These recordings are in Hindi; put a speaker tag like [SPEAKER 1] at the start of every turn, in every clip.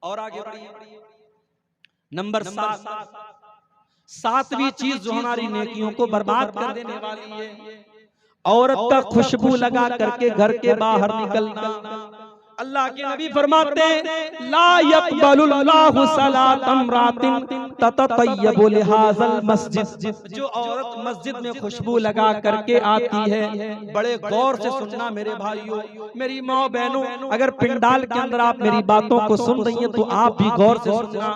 [SPEAKER 1] और आगे बढ़िए। नंबर 7, सातवीं चीज जो हमारी नेकियों को बर्बाद कर देने वाली है, औरत का खुशबू लगा करके घर के बाहर निकलना। अल्लाह के नबी फरमाते ला यक़बलुल्लाहु सलातम रातिन तततय्यबु लिहाज़ल मस्जिद। जो औरत मस्जिद में खुशबू लगा करके आती है, बड़े गौर से सुनना मेरे भाइयों, मेरी माँ बहनों, अगर पिंडाल के अंदर आप मेरी बातों को सुन रही हैं तो आप भी गौर से सुनना।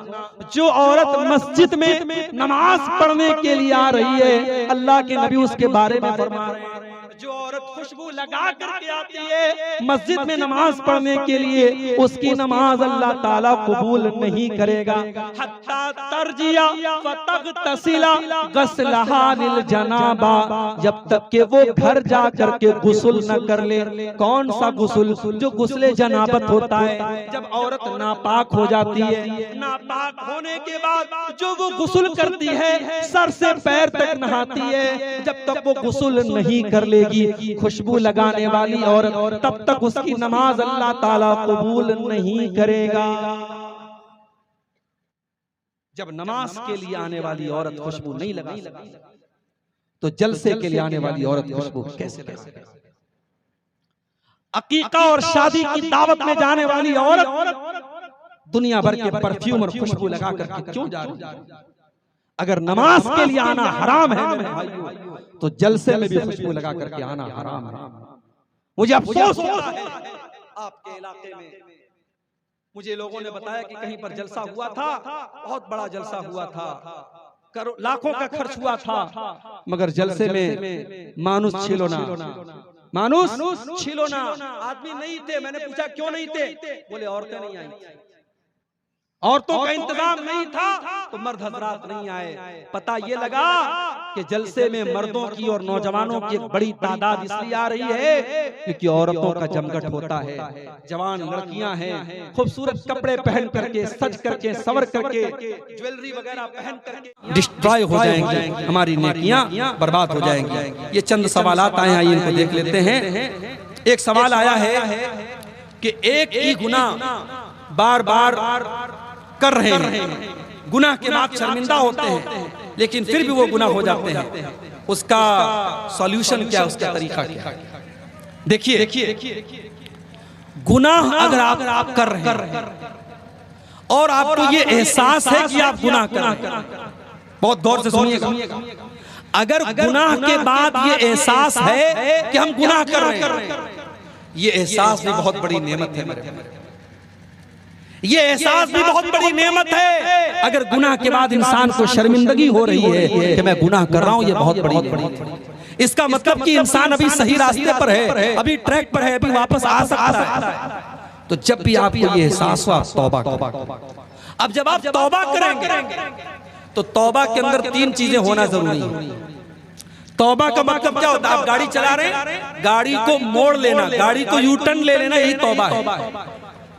[SPEAKER 1] जो औरत मस्जिद में नमाज पढ़ने के लिए आ रही है, अल्लाह के नबी उसके बारे में फरमा रहे हैं, जो औरत खुशबू लगा करके आती है मस्जिद में नमाज पढ़ने के लिए, उसकी नमाज अल्लाह ताला कबूल नहीं करेगा। हत्ता तरजिया फतगतसिला गस्लहा लिल जनाबा, जब तक के वो घर जा करके गुस्ल न कर ले। कौन सा गुस्ल? जो गुस्ले जनाबत होता है, जब औरत नापाक हो जाती है, नापाक होने के बाद जो वो गुस्ल करती है, सर से पैर तक नहाती है, जब तक वो गुस्ल नहीं कर लेगी खुशबू लगाने वाली औरत, तब तक उसकी नमाज अल्लाह ताला कबूल नहीं करेगा। जब नमाज के लिए आने वाली औरत खुशबू नहीं लगा तो जलसे के लिए आने वाली औरत खुशबू कैसे लगा? अकीका और शादी की दावत में जाने वाली औरत दुनिया भर के परफ्यूम और खुशबू लगा करके क्यों जा रही है? अगर नमाज के लिए आना हराम है मेरे भाइयों, तो जलसे में भी खुशबू लगा करके आना हराम है। मुझे अफसोस होता है आपके इलाके में, मुझे लोगों ने बताया कि कहीं पर जलसा हुआ था, बहुत बड़ा जलसा हुआ था, लाखों का खर्च हुआ था, मगर जलसे में मानुस छिलोना, मानुस छिलोना आदमी नहीं थे। मैंने पूछा क्यों नहीं थे? बोले औरतें नहीं आई, औरतों का इंतजाम नहीं था तो मर्द हजरात नहीं आए। पता ये लगा कि जलसे में मर्दों की और नौजवानों की एक बड़ी तादाद इसलिए आ रही है क्योंकि औरतों का जमघट होता है। जवान लड़कियां हैं, खूबसूरत कपड़े पहन करके, सज करके, सवर करके, ज्वेलरी वगैरह पहन करके डिस्ट्रॉय हो जाएंगी, हमारी नेकियां बर्बाद हो जाएंगी। ये चंद सवालात आए हैं, इनको देख लेते हैं। एक सवाल आया है कि एक ही गुनाह बार बार कर रहे हैं, गुनाह के बाद शर्मिंदा होते हैं, लेकिन फिर भी वो गुनाह हो जाते हैं, उसका सॉल्यूशन क्या, उसका तरीका क्या? देखिए, गुनाह अगर आप कर रहे हैं और आपको ये एहसास है कि आप गुनाह कर रहे हैं, बहुत गौर से सुनिएगा। अगर गुनाह के बाद ये एहसास है कि हम गुनाह कर रहे हैं, ये एहसास भी बहुत बड़ी नेमत है मेरे भाई। ये एहसास भी बहुत बड़ी नेमत है। अगर गुनाह के बाद इंसान को शर्मिंदगी हो रही है कि मैं गुनाह कर रहा हूं, ये बहुत बड़ी, इसका मतलब कि इंसान अभी सही रास्ते पर है, अभी ट्रैक पर है, अभी वापस आ सकता है। तो जब भी आपको ये एहसास हुआ, तौबा करें। अब जब आप तौबा करेंगे तो तौबा के अंदर 3 चीजें होना जरूरी है। तौबा का मतलब क्या होता है? आप गाड़ी चला रहे हैं, गाड़ी को मोड़ लेना, गाड़ी को यू टर्न ले लेना, यही तौबा है।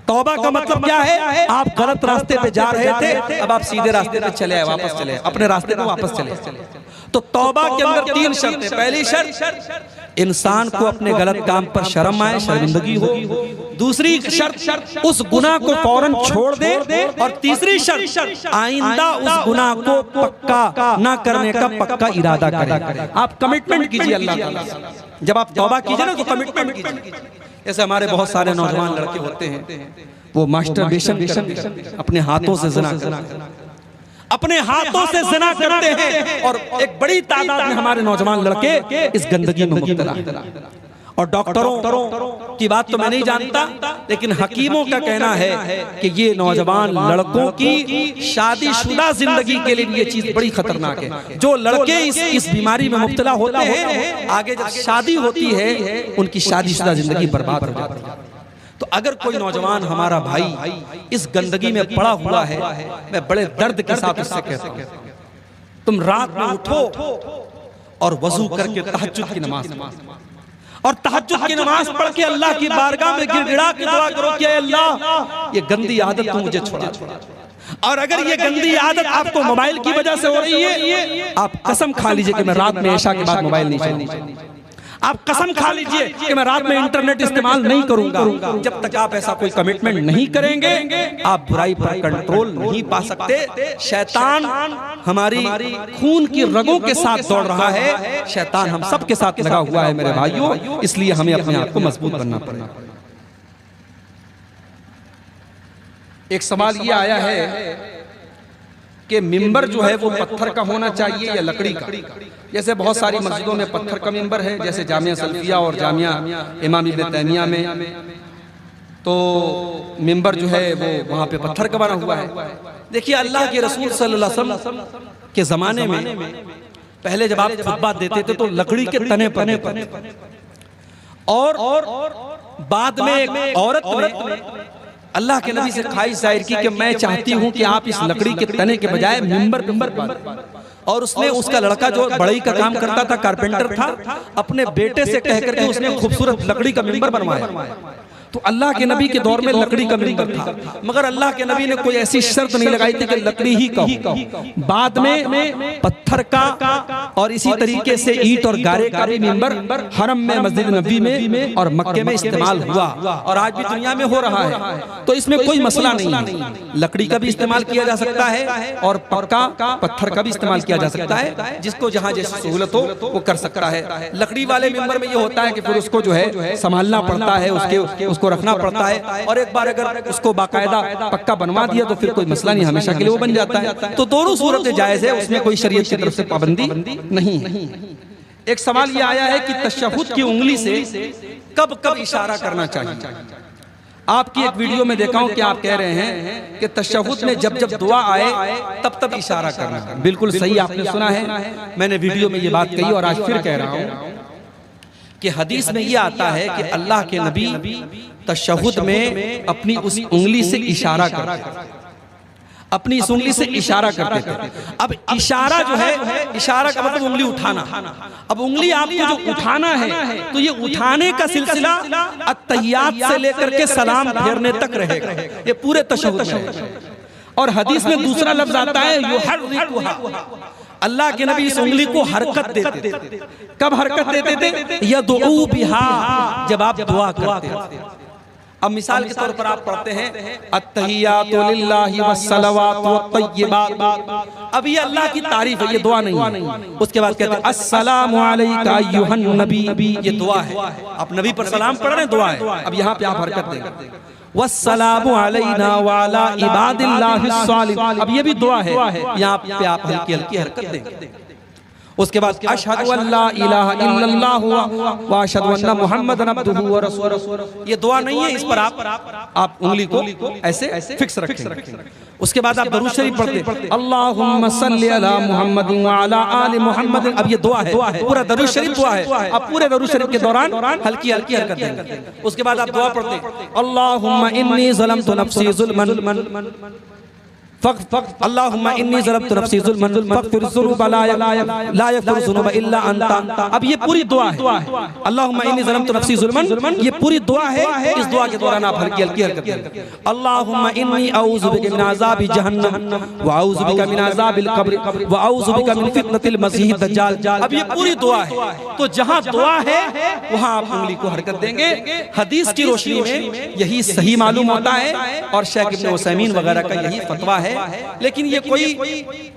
[SPEAKER 1] तौबा का मतलब क्या है? आप गलत रास्ते पे जा रहे थे, अब आप सीधे रास्ते पे चले आए, वापस चले आए, अपने रास्ते पे वापस चले। तो तौबा के अंदर 3 शर्तें। पहली शर्त, इंसान को अपने गलत काम पर शर्म आए, शर्मिंदगी हो। दूसरी शर्त, उस गुनाह को फौरन छोड़ दे। और तीसरी शर्त, आइंदा उस गुनाह को पक्का ना करने का पक्का इरादा करें। आप कमिटमेंट कीजिए अल्लाह ताला से। जब आप तौबा कीजिए ना तो कमिटमेंट कीजिए। ऐसे हमारे बहुत सारे नौजवान लड़के होते हैं, वो मास्टरबेशन अपने हाथों से ज़िना अपने हाथों से ज़िना करते हैं, और एक बड़ी तादाद में हमारे नौजवान लड़के इस गंदगी में मुब्तला हैं। और डॉक्टरों की बात तो मैं नहीं जानता, लेकिन हकीमों का कहना है कि ये नौजवान लड़कों की शादीशुदा जिंदगी के लिए ये चीज बड़ी खतरनाक है। जो लड़के इस बीमारी में मुब्तला होते हैं, आगे जब शादी होती है उनकी शादीशुदा जिंदगी बर्बाद हो जाती है। तो अगर कोई नौजवान हमारा भाई इस गंदगी में पड़ा हुआ है, मैं बड़े दर्द के साथ उससे कहता हूं, तुम रात में उठो और वजू करके तहज्जुद की नमाज पढ़ो, और तहज्जुद की नमाज पढ़ के अल्लाह की बारगाह में गिड़गिड़ा के दुआ करो कि अल्लाह ये गंदी आदत तू मुझे छुड़ा। और अगर ये गंदी आदत आपको मोबाइल की वजह से हो रही है, आप कसम खा लीजिए कि मैं रात में इशा के बाद मोबाइल नहीं चलाऊंगा। आप कसम खा लीजिए कि मैं रात में इंटरनेट इस्तेमाल नहीं करूंगा। जब तक आप ऐसा कोई कमिटमेंट नहीं करेंगे आप बुराई पर कंट्रोल नहीं पा सकते। शैतान हमारी खून की रगों के साथ दौड़ रहा है, शैतान हम सब के साथ लगा हुआ है मेरे भाइयों, इसलिए हमें अपने आप को मजबूत बनना पड़ेगा। एक सवाल ये आया है कि मिंबर जो है वो पत्थर का होना चाहिए या लकड़ी का। जैसे बहुत सारी मस्जिदों में पत्थर का मिंबर है, जैसे जामिया सल्फिया और जामिया इमाम इब्न तैमिया में, तो मिंबर जो है वो वहाँ पे पत्थर का बना हुआ है। देखिए अल्लाह के रसूल सल्लल्लाहु अलैहि वसल्लम के ज़माने में पहले जब आप खुतबा देते थे तो लकड़ी के तने पर, और बाद में एक औरत ने अल्लाह के नबी से ख्वाहिश जाहिर की कि मैं चाहती हूं कि आप इस लकड़ी के तने के बजाय मिंबर और उसने उसका लड़का जो बढ़ई का काम करता था, कारपेंटर था, अपने बेटे से कह करके उसने खूबसूरत लकड़ी का मिंबर बनवाया। तो अल्लाह के नबी के दौर में लकड़ी का मिंबर था, मगर अल्लाह के नबी ने कोई ऐसी शर्त नहीं लगाई थी कि लकड़ी ही का हो। बाद में पत्थर का और इसी तरीके से ईंट और गारे का भी मिंबर हरम में, मस्जिद नबी में और मक्के में इस्तेमाल हुआ और आज भी दुनिया में हो रहा है। तो इसमें कोई मसला नहीं है, लकड़ी का भी इस्तेमाल किया जा सकता है और पक्का पत्थर का भी इस्तेमाल किया जा सकता है। जिसको जहाँ जैसी सहूलत हो वो कर सकता है। लकड़ी वाले मिंबर में ये होता है कि फिर उसको जो है संभालना पड़ता है, उसको रखना पड़ता है, और एक बार अगर उसको बाकायदा पक्का बनवा दिया तो फिर कोई मसला नहीं, हमेशा के लिए वो बन जाता है। तो दोनों सूरतें जायज है, उसमें कोई शरीयत की तरफ से पाबंदी नहीं है। एक सवाल ये आया है कि तशहुद की उंगली से कब कब इशारा करना चाहिए। आपकी एक वीडियो में देखा हूं कि आप कह रहे हैं कि तशहुद में जब जब दुआ आए तब तब इशारा करना। बिल्कुल सही आपने सुना है, मैंने वीडियो में ये बात कही और आज फिर कह रहा हूं कि हदीस में ये आता है कि अल्लाह के नबी तशहुद में अपनी उस उंगली से इशारा करते, अपनी इस उंगली से इशारा करते थे। अब इशारा जो है, इशारा का मतलब उंगली उठाना। अब उंगली आपको जो उठाना है तो ये उठाने का सिलसिला अत्तहियात से लेकर के सलाम फेरने तक रहेगा, ये पूरे तशहुद में। और हदीस में दूसरा लफ्ज आता है युहर्रिकुहा, अल्लाह के नबी इस उंगली को हरकत देते थे। कब हरकत देते थे? यदऊ बिहा, जब आप दुआ करते थे। अब मिसाल के तौर पर आप पढ़ते हैं अत्तहियातु लिल्लाहि वस्सलावातु वत्तय्यिबात, अब ये अल्लाह की तारीफ है, ये दुआ नहीं है। उसके बाद कहते हैं अस्सलामु अलैका अय्युहन नबी, ये दुआ है, आप नबी पर सलाम पढ़ रहे हैं, दुआ है। अब यहाँ पे आप हरकत देंगे वस्सलामु अलैना व अला इबादिल्लाहिस सालिहीन, अब ये भी दुआ है, यहाँ पे आप हल्की हल्की हरकत देंगे। उसके बाद अशहदु अल्ला इलाहा इल्लल्लाह व अशहदु अन्ना मुहम्मदन अब्दुहु व रसूलुहु, ये दुआ नहीं है, इस पर आप उंगली को ऐसे फिक्स रखें। उसके बाद आप दरूद शरीफ पढ़ते अल्लाहुम्मा सल्लि अला मुहम्मद व अला आलि मुहम्मद, अब ये दुआ है, पूरा दरूद शरीफ दुआ है। आप पूरे दरूद शरीफ के दौरान हल्की हल्की हरकत देंगे। उसके बाद आप दुआ पढ़ते अल्लाहुम्मा इन्नी ज़लमतु नफ्सी ज़ुल्मन अल्लाहुम्मा इन्नी ज़लमतु नफ्सी ज़ुल्मन फग़फ़िर ज़ुनूबा ला यग़फ़िरु ज़ुनूबा इल्ला अंता। अब ये पूरी दुआ है, अल्लाहुम्मा इन्नी ज़लमतु नफ्सी ज़ुल्मन, ये पूरी दुआ है। इस दुआ के दौरान आप हल्की हल्की हरकत करें। अल्लाहुम्मा इन्नी अऊज़ु बिका मिन अज़ाबि जहन्नम व अऊज़ु बिका मिन अज़ाबिल क़ब्र व अऊज़ु बिका मिन फ़ितनतिल मसीहिद दज्जाल। अब ये पूरी दुआ है, तो जहाँ दुआ है वहाँ आप उंगली को हरकत देंगे। हदीस की रोशनी में यही सही मालूम होता है और शेख इब्न उसैमीन वगैरह का यही फतवा है। लेकिन ये कोई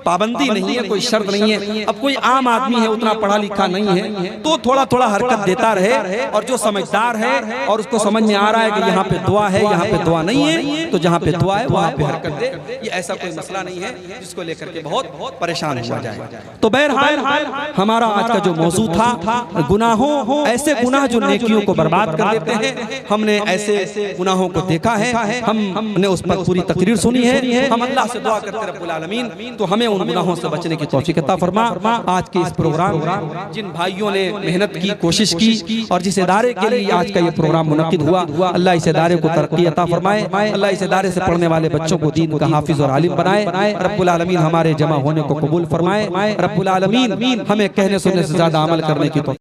[SPEAKER 1] पाबंदी नहीं है, कोई शर्त नहीं है। अब कोई आम आदमी है, उतना पढ़ा लिखा नहीं है, तो थोड़ा थोड़ा हरकत देता रहे, और जो समझदार है और उसको समझ में आ रहा है कि यहाँ पे दुआ है, यहाँ पे दुआ नहीं है, तो जहाँ पे दुआ है वहाँ पे हरकत दे। ये ऐसा कोई मसला नहीं है जिसको लेकर के बहुत परेशान हो जाए। तो बहरहाल हमारा आज का जो मौजू था गुनाहों, ऐसे गुनाह जो नेकियों को बर्बाद कर देते हैं, हमने ऐसे गुनाहों को देखा है, हमने उस पर पूरी तकरीर सुनी है। हम अल्लाह से दुआ करते रब्बुल आलमीन तो हमें उन गुनाहों से बचने की तौफीक अता फरमा। आज के इस प्रोग्राम जिन भाइयों ने मेहनत की, कोशिश की और जिस इदारे के लिए आज का ये प्रोग्राम मुनक्किद हुआ, अल्लाह इस इदारे को तरक्की अता फरमाए। अल्लाह इस इदारे से पढ़ने वाले बच्चों को दीन का हाफिज और आलिम बनाए। रब्बुल आलमीन हमारे जमा होने को कबूल फरमाए। रब्बुल आलमीन हमें कहने सुनने से ज्यादा अमल करने की